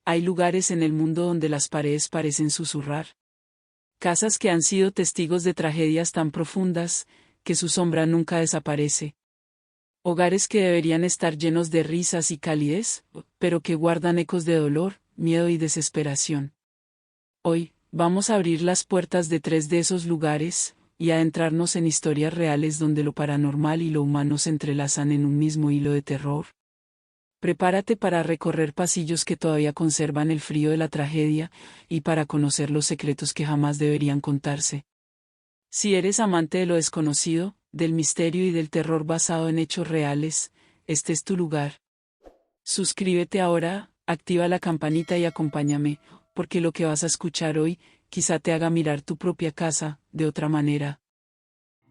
Hay lugares en el mundo donde las paredes parecen susurrar. Casas que han sido testigos de tragedias tan profundas, que su sombra nunca desaparece. Hogares que deberían estar llenos de risas y calidez, pero que guardan ecos de dolor, miedo y desesperación. Hoy, vamos a abrir las puertas de 3 de esos lugares, y adentrarnos en historias reales donde lo paranormal y lo humano se entrelazan en un mismo hilo de terror. Prepárate para recorrer pasillos que todavía conservan el frío de la tragedia, y para conocer los secretos que jamás deberían contarse. Si eres amante de lo desconocido, del misterio y del terror basado en hechos reales, este es tu lugar. Suscríbete ahora, activa la campanita y acompáñame, porque lo que vas a escuchar hoy, quizá te haga mirar tu propia casa, de otra manera.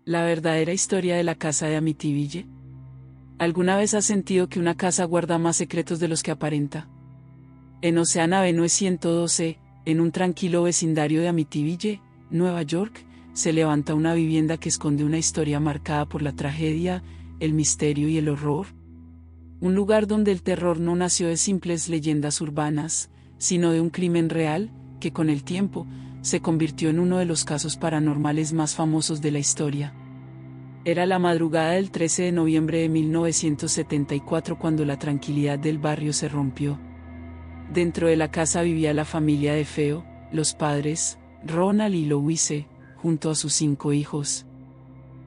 La verdadera historia de la casa de Amityville. ¿Alguna vez has sentido que una casa guarda más secretos de los que aparenta? En Ocean Avenue 112, en un tranquilo vecindario de Amityville, Nueva York, se levanta una vivienda que esconde una historia marcada por la tragedia, el misterio y el horror. Un lugar donde el terror no nació de simples leyendas urbanas, sino de un crimen real, que con el tiempo, se convirtió en uno de los casos paranormales más famosos de la historia. Era la madrugada del 13 de noviembre de 1974 cuando la tranquilidad del barrio se rompió. Dentro de la casa vivía la familia DeFeo, los padres, Ronald y Louise, junto a sus 5 hijos.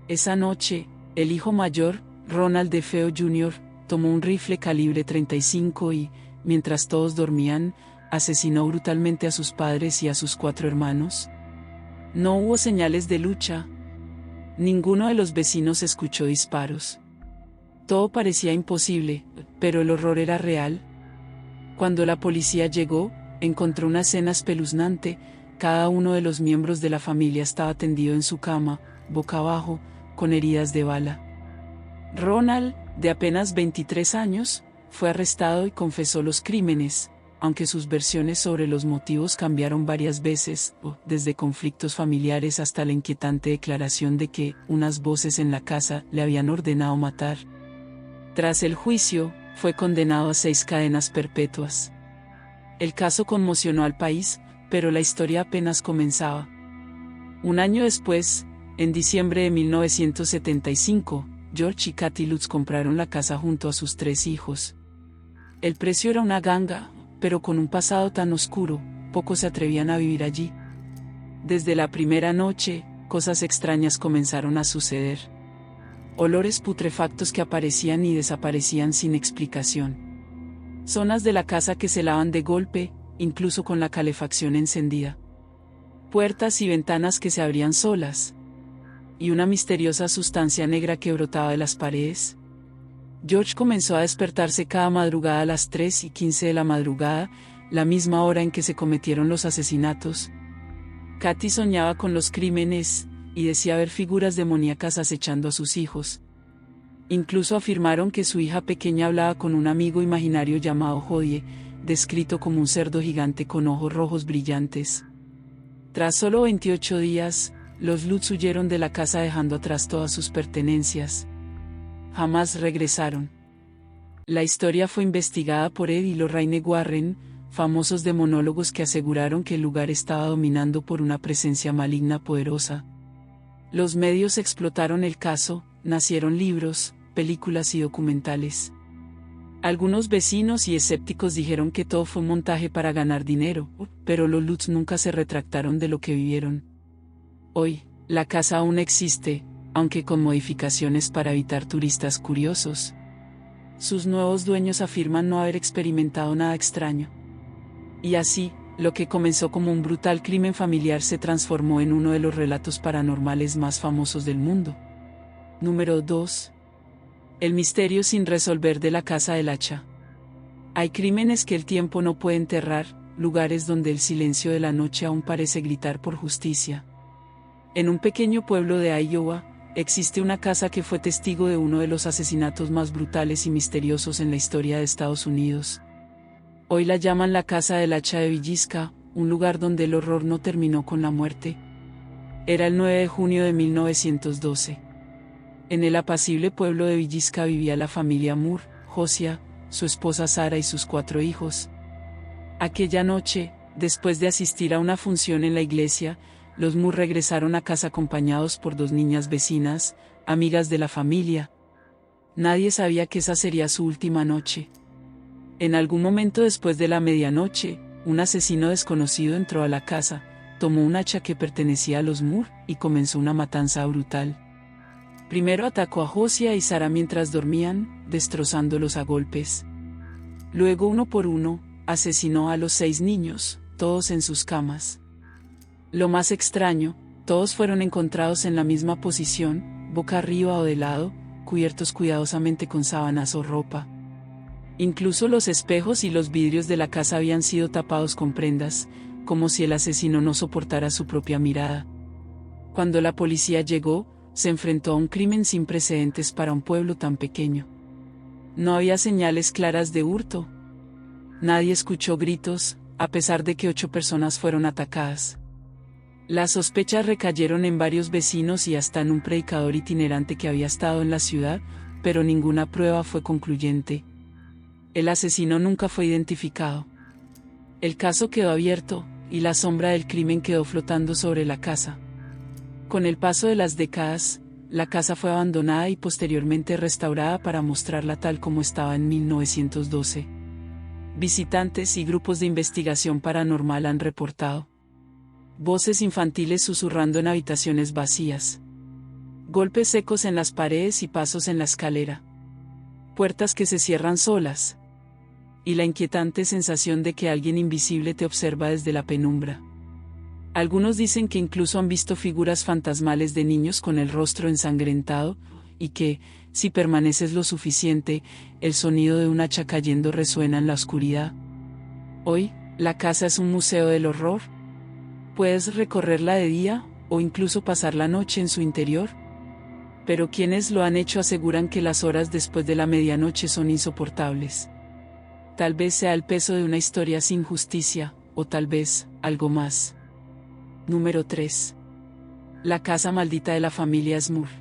Esa noche, el hijo mayor, Ronald DeFeo Jr., tomó un rifle calibre 35 y, mientras todos dormían, asesinó brutalmente a sus padres y a sus 4 hermanos. No hubo señales de lucha. Ninguno de los vecinos escuchó disparos. Todo parecía imposible, pero el horror era real. Cuando la policía llegó, encontró una escena espeluznante. Cada uno de los miembros de la familia estaba tendido en su cama, boca abajo, con heridas de bala. Ronald, de apenas 23 años, fue arrestado y confesó los crímenes, aunque sus versiones sobre los motivos cambiaron varias veces, desde conflictos familiares hasta la inquietante declaración de que unas voces en la casa le habían ordenado matar. Tras el juicio, fue condenado a 6 cadenas perpetuas. El caso conmocionó al país, pero la historia apenas comenzaba. Un año después, en diciembre de 1975, George y Kathy Lutz compraron la casa junto a sus 3 hijos. El precio era una ganga, pero con un pasado tan oscuro, pocos se atrevían a vivir allí. Desde la primera noche, cosas extrañas comenzaron a suceder. Olores putrefactos que aparecían y desaparecían sin explicación. Zonas de la casa que se helaban de golpe, incluso con la calefacción encendida. Puertas y ventanas que se abrían solas. Y una misteriosa sustancia negra que brotaba de las paredes. George comenzó a despertarse cada madrugada a las 3:15 de la madrugada, la misma hora en que se cometieron los asesinatos. Kathy soñaba con los crímenes, y decía ver figuras demoníacas acechando a sus hijos. Incluso afirmaron que su hija pequeña hablaba con un amigo imaginario llamado Jodie, descrito como un cerdo gigante con ojos rojos brillantes. Tras solo 28 días, los Lutz huyeron de la casa dejando atrás todas sus pertenencias. Jamás regresaron. La historia fue investigada por Ed y Lorraine Warren, famosos demonólogos que aseguraron que el lugar estaba dominado por una presencia maligna poderosa. Los medios explotaron el caso, nacieron libros, películas y documentales. Algunos vecinos y escépticos dijeron que todo fue un montaje para ganar dinero, pero los Lutz nunca se retractaron de lo que vivieron. Hoy, la casa aún existe, aunque con modificaciones para evitar turistas curiosos. Sus nuevos dueños afirman no haber experimentado nada extraño. Y así, lo que comenzó como un brutal crimen familiar se transformó en uno de los relatos paranormales más famosos del mundo. Número 2. El misterio sin resolver de la casa del hacha. Hay crímenes que el tiempo no puede enterrar, lugares donde el silencio de la noche aún parece gritar por justicia. En un pequeño pueblo de Iowa, existe una casa que fue testigo de uno de los asesinatos más brutales y misteriosos en la historia de Estados Unidos. Hoy la llaman la Casa del Hacha de Villisca, un lugar donde el horror no terminó con la muerte. Era el 9 de junio de 1912. En el apacible pueblo de Villisca vivía la familia Moore, Josiah, su esposa Sara y sus 4 hijos. Aquella noche, después de asistir a una función en la iglesia, los Moore regresaron a casa acompañados por 2 niñas vecinas, amigas de la familia. Nadie sabía que esa sería su última noche. En algún momento después de la medianoche, un asesino desconocido entró a la casa, tomó un hacha que pertenecía a los Moore y comenzó una matanza brutal. Primero atacó a Josiah y Sarah mientras dormían, destrozándolos a golpes. Luego, uno por uno, asesinó a los 6 niños, todos en sus camas. Lo más extraño, todos fueron encontrados en la misma posición, boca arriba o de lado, cubiertos cuidadosamente con sábanas o ropa. Incluso los espejos y los vidrios de la casa habían sido tapados con prendas, como si el asesino no soportara su propia mirada. Cuando la policía llegó, se enfrentó a un crimen sin precedentes para un pueblo tan pequeño. No había señales claras de hurto. Nadie escuchó gritos, a pesar de que 8 personas fueron atacadas. Las sospechas recayeron en varios vecinos y hasta en un predicador itinerante que había estado en la ciudad, pero ninguna prueba fue concluyente. El asesino nunca fue identificado. El caso quedó abierto, y la sombra del crimen quedó flotando sobre la casa. Con el paso de las décadas, la casa fue abandonada y posteriormente restaurada para mostrarla tal como estaba en 1912. Visitantes y grupos de investigación paranormal han reportado voces infantiles susurrando en habitaciones vacías, golpes secos en las paredes y pasos en la escalera, puertas que se cierran solas, y la inquietante sensación de que alguien invisible te observa desde la penumbra. Algunos dicen que incluso han visto figuras fantasmales de niños con el rostro ensangrentado, y que, si permaneces lo suficiente, el sonido de un hacha cayendo resuena en la oscuridad. Hoy, la casa es un museo del horror. Puedes recorrerla de día, o incluso pasar la noche en su interior. Pero quienes lo han hecho aseguran que las horas después de la medianoche son insoportables. Tal vez sea el peso de una historia sin justicia, o tal vez, algo más. Número 3. La casa maldita de la familia Moore.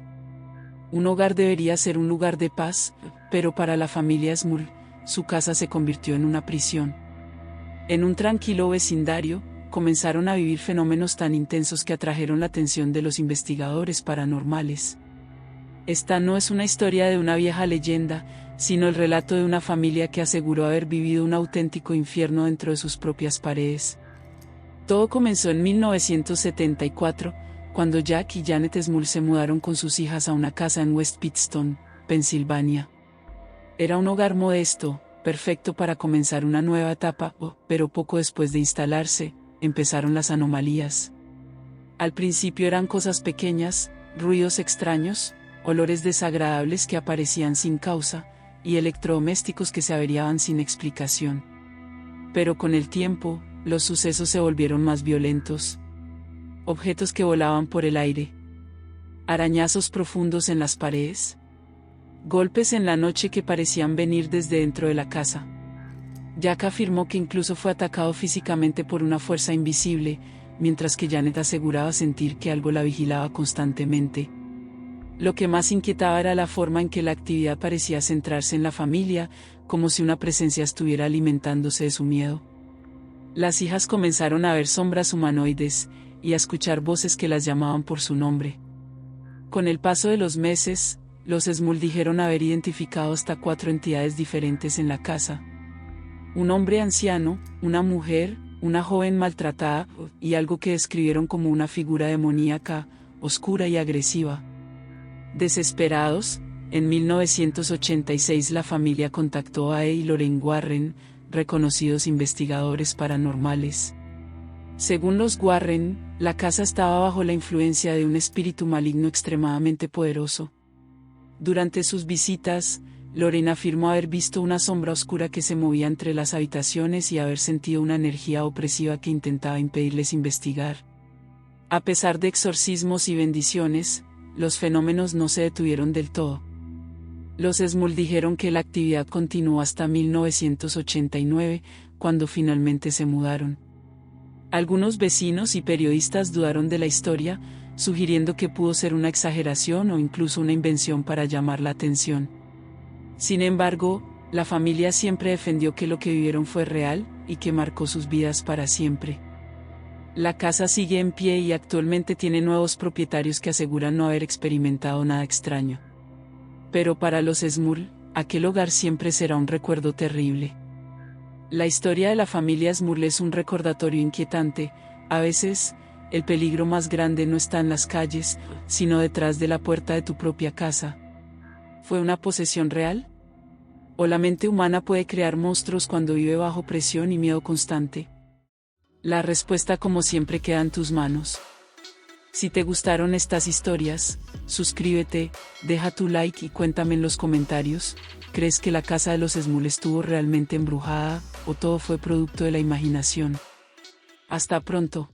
Un hogar debería ser un lugar de paz, pero para la familia Moore, su casa se convirtió en una prisión. En un tranquilo vecindario, comenzaron a vivir fenómenos tan intensos que atrajeron la atención de los investigadores paranormales. Esta no es una historia de una vieja leyenda, sino el relato de una familia que aseguró haber vivido un auténtico infierno dentro de sus propias paredes. Todo comenzó en 1974, cuando Jack y Janet Small se mudaron con sus hijas a una casa en West Pittston, Pensilvania. Era un hogar modesto, perfecto para comenzar una nueva etapa, pero poco después de instalarse, empezaron las anomalías. Al principio eran cosas pequeñas, ruidos extraños, olores desagradables que aparecían sin causa, y electrodomésticos que se averiaban sin explicación. Pero con el tiempo, los sucesos se volvieron más violentos. Objetos que volaban por el aire. Arañazos profundos en las paredes. Golpes en la noche que parecían venir desde dentro de la casa. Jack afirmó que incluso fue atacado físicamente por una fuerza invisible, mientras que Janet aseguraba sentir que algo la vigilaba constantemente. Lo que más inquietaba era la forma en que la actividad parecía centrarse en la familia, como si una presencia estuviera alimentándose de su miedo. Las hijas comenzaron a ver sombras humanoides, y a escuchar voces que las llamaban por su nombre. Con el paso de los meses, los Small dijeron haber identificado hasta 4 entidades diferentes en la casa. Un hombre anciano, una mujer, una joven maltratada, y algo que describieron como una figura demoníaca, oscura y agresiva. Desesperados, en 1986 la familia contactó a y Lorraine Warren, reconocidos investigadores paranormales. Según los Warren, la casa estaba bajo la influencia de un espíritu maligno extremadamente poderoso. Durante sus visitas, Lorraine afirmó haber visto una sombra oscura que se movía entre las habitaciones y haber sentido una energía opresiva que intentaba impedirles investigar. A pesar de exorcismos y bendiciones, los fenómenos no se detuvieron del todo. Los Small dijeron que la actividad continuó hasta 1989, cuando finalmente se mudaron. Algunos vecinos y periodistas dudaron de la historia, sugiriendo que pudo ser una exageración o incluso una invención para llamar la atención. Sin embargo, La familia siempre defendió que lo que vivieron fue real, y que marcó sus vidas para siempre. La casa sigue en pie y actualmente tiene nuevos propietarios que aseguran no haber experimentado nada extraño. Pero para los Smurl, aquel hogar siempre será un recuerdo terrible. La historia de la familia Smurl es un recordatorio inquietante. A veces, el peligro más grande no está en las calles, sino detrás de la puerta de tu propia casa. ¿Fue una posesión real? ¿O la mente humana puede crear monstruos cuando vive bajo presión y miedo constante? La respuesta, como siempre, queda en tus manos. Si te gustaron estas historias, suscríbete, deja tu like y cuéntame en los comentarios, ¿crees que la casa de los Smurl estuvo realmente embrujada, o todo fue producto de la imaginación? Hasta pronto.